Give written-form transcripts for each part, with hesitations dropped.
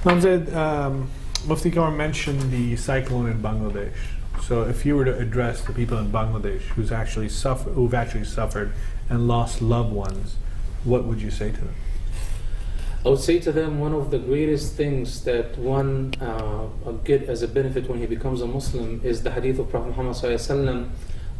Imam Zayed, Mufti Kaur mentioned the cyclone in Bangladesh. So if you were to address the people in Bangladesh who've actually suffered and lost loved ones, what would you say to them? I would say to them, one of the greatest things that one get as a benefit when he becomes a Muslim is the hadith of Prophet Muhammad ﷺ,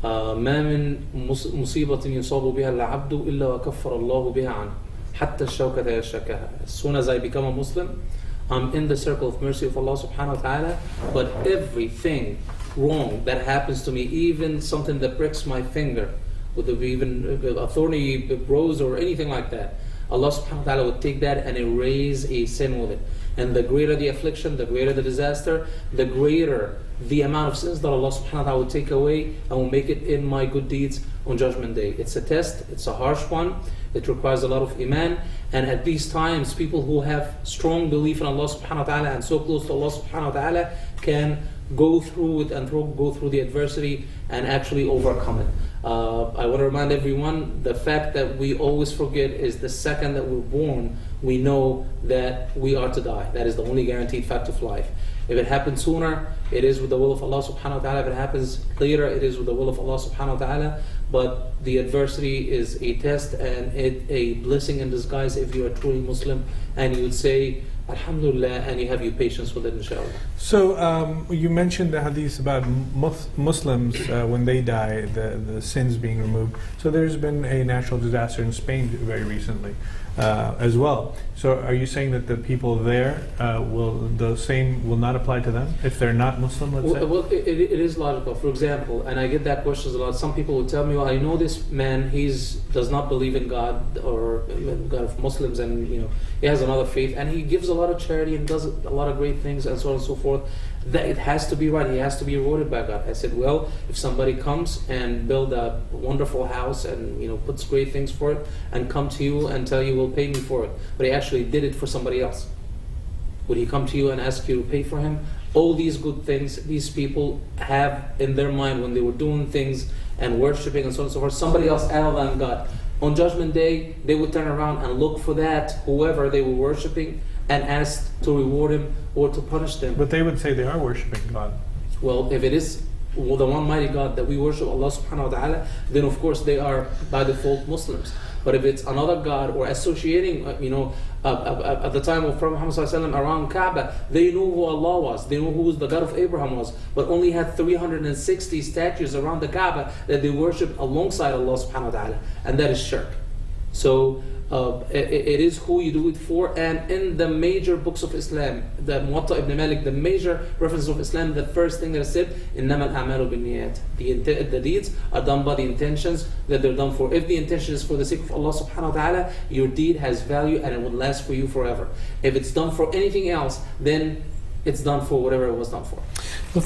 ما من مصيبة يصاب بها العبد إلا وكفر الله بها عنه حتى الشوكة يشكها. As soon as I become a Muslim, I'm in the circle of mercy of Allah subhanahu wa ta'ala, but everything wrong that happens to me, even something that breaks my finger, with even a thorny rose or anything like that, Allah subhanahu wa ta'ala would take that and erase a sin with it. And the greater the affliction, the greater the disaster, the greater the amount of sins that Allah subhanahu wa ta'ala will take away and will make it in my good deeds on Judgment Day. It's a test, it's a harsh one, it requires a lot of iman, and at these times people who have strong belief in Allah subhanahu wa ta'ala and so close to Allah subhanahu wa ta'ala can go through it and go through the adversity and actually overcome it. I want to remind everyone, the fact that we always forget is the second that we're born, we know that we are to die. That is the only guaranteed fact of life. If it happens sooner, it is with the will of Allah subhanahu wa ta'ala. If it happens later, it is with the will of Allah subhanahu wa ta'ala. But the adversity is a test and a blessing in disguise if you are truly Muslim and you would say, Alhamdulillah, and you have your patience with it, inshallah. So you mentioned the hadith about Muslims when they die, the sins being removed. So there's been a natural disaster in Spain very recently as well. So are you saying that the people there the same will not apply to them if they're not Muslim, let's say? Well, it is logical. For example, and I get that question a lot, some people will tell me, well, I know this man, does not believe in God or even God of Muslims, and he has another faith, and he gives a lot of charity and does a lot of great things and so on and so forth. That it has to be right, he has to be rewarded by God. I said, well, if somebody comes and build a wonderful house and puts great things for it and come to you and tell you, will pay me for it, but he actually did it for somebody else, would he come to you and ask you to pay for him? All these good things these people have in their mind when they were doing things and worshipping and so on and so forth, somebody else other than God. On Judgment Day, they would turn around and look for that, whoever they were worshipping, and ask to reward him or to punish them. But they would say they are worshipping God. Well, if it is the one mighty God that we worship, Allah subhanahu wa ta'ala, then of course they are by default Muslims. But if it's another God or associating, at the time of Prophet Muhammad ﷺ around Kaaba, they knew who Allah was, they knew who the God of Abraham was, but only had 360 statues around the Kaaba that they worship alongside Allah subhanahu wa ta'ala, and that is shirk. So it is who you do it for. And in the major books of Islam, the Muwatta ibn Malik, the major references of Islam, the first thing that is said, إِنَّمَا الْأَعْمَالُ بِالنِّيَّاتِ. The deeds are done by the intentions that they're done for. If the intention is for the sake of Allah subhanahu wa ta'ala, your deed has value and it will last for you forever. If it's done for anything else, then it's done for whatever it was done for.